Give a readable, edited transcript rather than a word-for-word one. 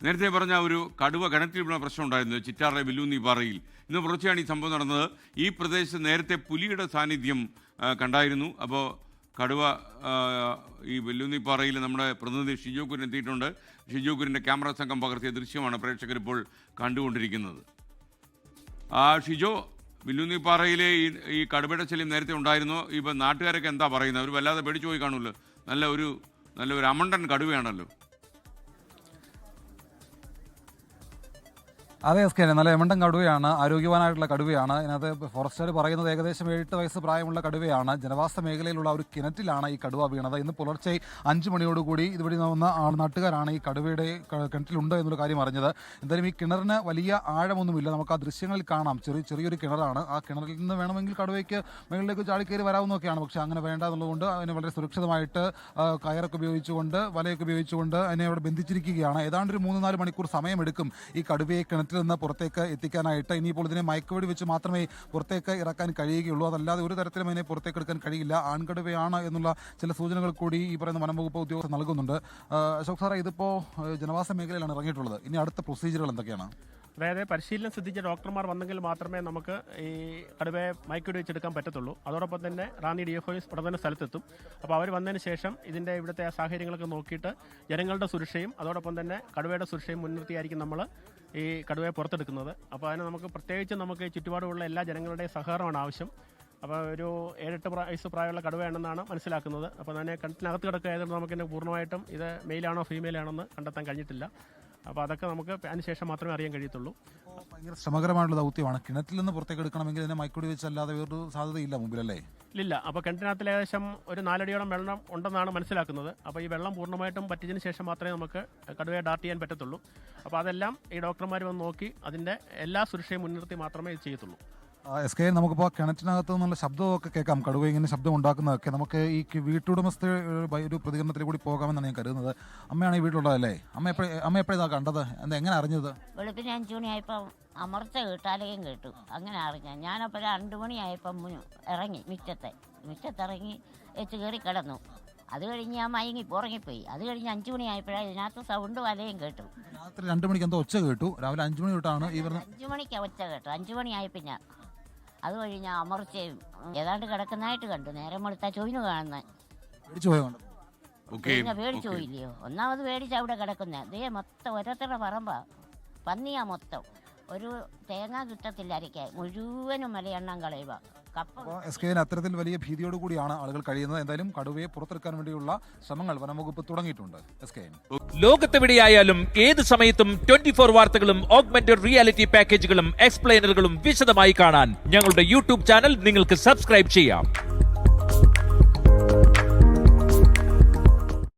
നേരത്തെ പറഞ്ഞ ഒരു കടുവ കിണറ്റിൽ വീണ പ്രശ്നം ഉണ്ടായിരുന്നു ചിറ്റാറിലെ വില്ലൂന്നി പാറയിൽ. ഇന്ന് പുലർച്ചെയാണ് ഈ സംഭവം നടന്നത്. ഈ പ്രദേശത്ത് നേരത്തെ പുലിയുടെ സാന്നിധ്യം കണ്ടായിരുന്നു. അപ്പോൾ കടുവ ഈ വില്ലൂന്നി പാറയിൽ നമ്മുടെ പ്രതിനിധി ഷിജോ കുര്യൻ എത്തിയിട്ടുണ്ട്. ഷിജോ കുര്യൻ്റെ ക്യാമറ സംഘം പകർത്തിയ ദൃശ്യമാണ് പ്രേക്ഷകർ ഇപ്പോൾ കണ്ടുകൊണ്ടിരിക്കുന്നത്. ഷിജോ, വില്ലൂന്നി പാറയിലെ ഈ കടുവയുടെ ശല്യം നേരത്തെ ഉണ്ടായിരുന്നു. ഇപ്പം നാട്ടുകാരൊക്കെ എന്താ പറയുന്നത്? അവർ വല്ലാതെ പേടിച്ചു പോയി കാണുമല്ലോ. നല്ലൊരു അമണ്ടൻ കടുവയാണല്ലോ. അതെ എസ് കെ, നല്ല എമണ്ടൻ കടുവയാണ്, ആരോഗ്യവാനായിട്ടുള്ള കടുവയാണ്. ഇതിനകത്ത് ഫോറസ്റ്റുകാർ പറയുന്നത് ഏകദേശം 7 വയസ്സ് പ്രായമുള്ള കടുവയാണ്. ജനവാസ മേഖലയിലുള്ള ഒരു കിണറ്റിലാണ് ഈ കടുവ വീണത്. ഇന്ന് പുലർച്ചെ 5 മണിയോടുകൂടി ഇതുവഴി വന്ന നാട്ടുകാരാണ് ഈ കടുവയുടെ കിണറ്റിലുണ്ട് എന്നുള്ള കാര്യം അറിഞ്ഞത്. എന്തായാലും ഈ കിണറിന് വലിയ ആഴമൊന്നുമില്ല, നമുക്ക് ആ ദൃശ്യങ്ങളിൽ കാണാം. ചെറിയൊരു കിണറാണ്. ആ കിണറിൽ നിന്ന് വേണമെങ്കിൽ കടുവയ്ക്ക് മുകളിലേക്ക് ചാടിക്കയറി വരാവുന്നതൊക്കെയാണ്. പക്ഷേ അങ്ങനെ വേണ്ട എന്നുള്ളതുകൊണ്ട് അതിന് വളരെ സുരക്ഷിതമായിട്ട് കയറൊക്കെ ഉപയോഗിച്ചുകൊണ്ട് വലയൊക്കെ ഉപയോഗിച്ചുകൊണ്ട് അതിനെ അവിടെ ബന്ധിച്ചിരിക്കുകയാണ്. ഏതാണ്ട് ഒരു 3-4 മണിക്കൂർ സമയമെടുക്കും ഈ കടുവയെ കിണറ്റിൽ നിന്ന് പുറത്തേക്ക് എത്തിക്കാനായിട്ട്. ഇനിയിപ്പോൾ ഇതിനെ മയക്കുവെടി വെച്ച് മാത്രമേ പുറത്തേക്ക് ഇറക്കാൻ കഴിയുകയുള്ളൂ. അതല്ലാതെ ഒരു തരത്തിലും അതിനെ പുറത്തേക്ക് എടുക്കാൻ കഴിയില്ല. ആൺകടുവയാണ് എന്നുള്ള ചില സൂചനകൾ കൂടി ഈ പറയുന്ന വനംവകുപ്പ് ഉദ്യോഗസ്ഥർ നൽകുന്നുണ്ട്. അശോക് സാറേ, ഇതിപ്പോൾ ജനവാസ മേഖലയിലാണ് ഇറങ്ങിയിട്ടുള്ളത്. ഇനി അടുത്ത പ്രൊസീജിയറുകൾ എന്തൊക്കെയാണ്? അതായത് പരിശീലനം സിദ്ധിച്ച ഡോക്ടർമാർ വന്നെങ്കിൽ മാത്രമേ നമുക്ക് ഈ കടുവയെ മയക്കുവെടി വെച്ചെടുക്കാൻ പറ്റത്തുള്ളൂ. അതോടൊപ്പം തന്നെ റാന്നി DFO പ്രധാന സ്ഥലത്തെത്തും. അപ്പോൾ അവർ വന്നതിന് ശേഷം ഇതിൻ്റെ ഇവിടുത്തെ സാഹചര്യങ്ങളൊക്കെ നോക്കിയിട്ട് ജനങ്ങളുടെ സുരക്ഷയും അതോടൊപ്പം തന്നെ കടുവയുടെ സുരക്ഷയും മുൻനിർത്തിയായിരിക്കും നമ്മൾ ഈ കടുവയെ പുറത്തെടുക്കുന്നത്. അപ്പോൾ അതിന് നമുക്ക് ചുറ്റുപാടുമുള്ള എല്ലാ ജനങ്ങളുടെയും സഹകരണമാണ് ആവശ്യം. അപ്പോൾ ഒരു 7-8 വയസ്സ് പ്രായമുള്ള കടുവയാണെന്നാണ് മനസ്സിലാക്കുന്നത്. അപ്പോൾ തന്നെ കിണറ്റിനകത്ത് കിടക്കുകയായതുകൊണ്ട് നമുക്കിന്നെ പൂർണ്ണമായിട്ടും ഇത് മെയിലാണോ ഫീമെയിലാണോ എന്ന് കണ്ടെത്താൻ കഴിഞ്ഞിട്ടില്ല. അപ്പോൾ അതൊക്കെ നമുക്ക് അതിനുശേഷം മാത്രമേ അറിയാൻ കഴിയത്തുള്ളൂ. ഭയങ്കര ശ്രമകരമായിട്ടുള്ള ദൗത്യമാണ്. കിണറ്റിൽ നിന്ന് പുറത്തേക്ക് എടുക്കണമെങ്കിൽ ഇതിനെ മയക്കുവെടി വെച്ചല്ലാതെ വേറൊരു സാധ്യതയില്ല മുമ്പിലല്ലേ? ഇല്ല. അപ്പോൾ കിണറ്റിനകത്തിൽ ഏകദേശം ഒരു 4 അടിയോളം വെള്ളം ഉണ്ടെന്നാണ് മനസ്സിലാക്കുന്നത്. അപ്പോൾ ഈ വെള്ളം പൂർണ്ണമായിട്ടും പറ്റിയതിന് ശേഷം മാത്രമേ നമുക്ക് കടുവയെ ഡാർട്ട് ചെയ്യാൻ പറ്റത്തുള്ളൂ. അപ്പോൾ അതെല്ലാം ഈ ഡോക്ടർമാർ വന്ന് നോക്കി അതിൻ്റെ എല്ലാ സുരക്ഷയും മുൻനിർത്തി മാത്രമേ ഇത് ചെയ്യത്തുള്ളൂ. എസ് കെ, നമുക്കിപ്പോൾ കിണറ്റിനകത്ത് നിന്നുള്ള ശബ്ദമൊക്കെ കേൾക്കാം, കടുവ ഇങ്ങനെ ശബ്ദം ഉണ്ടാക്കുന്നതൊക്കെ. നമുക്ക് ഈ വീട്ടുടമസ്ഥ ഒരു പ്രതികരണത്തിൽ കൂടി പോകാമെന്നാണ് ഞാൻ കരുതുന്നത്. അമ്മയാണ് ഈ വീട്ടിലുള്ളതല്ലേ? അമ്മ എപ്പോഴാണ് കണ്ടത്? എങ്ങനെ അറിഞ്ഞത്? വെളുപ്പിന് 5 മണിയായപ്പോൾ അമർച്ച കേട്ടാലേയും കേട്ടു. അങ്ങനെ അറിഞ്ഞ ഞാനപ്പോൾ 2 മണിയായപ്പം ഇറങ്ങി മുറ്റത്തിറങ്ങി വെച്ച് കയറി കിടന്നു. അത് കഴിഞ്ഞ് ഞാൻ ഉറങ്ങിപ്പോയി. അത് കഴിഞ്ഞ് 5 മണിയായപ്പോഴാണ് ഇതിനകത്ത് സൗണ്ട് വലയും കേട്ടു. രാത്രി 2 മണിക്ക് എന്തോ ഒച്ച കേട്ടു. രാവിലെ 5 മണി തൊട്ടാണ് 5 മണിക്ക് ഒച്ച കേട്ടു. 5 മണിയായപ്പോൾ ഞാൻ അത് കഴിഞ്ഞ് അമർച്ചയും ഏതാണ്ട് കിടക്കുന്നതായിട്ട് കണ്ടു. നേരം വെളുത്താ ചോയിന് കാണുന്ന പേടിച്ചു പോയില്ലയോ? ഒന്നാമത് പേടിച്ച് അവിടെ കിടക്കുന്ന ദേ മൊത്തം ഓരോരുത്തരുടെ പറമ്പാ, പന്നിയാ മൊത്തം. ഒരു തേങ്ങ കിട്ടത്തില്ല അരയ്ക്കാൻ, മുഴുവനും മലയെണ്ണം കളയുക. അത്തരത്തിൽ വലിയ ഭീതിയോട് കൂടിയാണ് ആളുകൾ കഴിയുന്നത്. എന്തായാലും കടുവയെ പുറത്തെടുക്കാൻ വേണ്ടിയുള്ള ശ്രമങ്ങൾ വനംവകുപ്പ് തുടങ്ങിയിട്ടുണ്ട്. ലോകത്തെവിടെയായാലും ഏത് സമയത്തും 24 വാർത്തകളും ഓഗ്മെന്റഡ് റിയാലിറ്റി പാക്കേജുകളും എക്സ്പ്ലെയിനറുകളും വിശദമായി കാണാൻ ഞങ്ങളുടെ YouTube ചാനൽ നിങ്ങൾക്ക് സബ്സ്ക്രൈബ് ചെയ്യാം.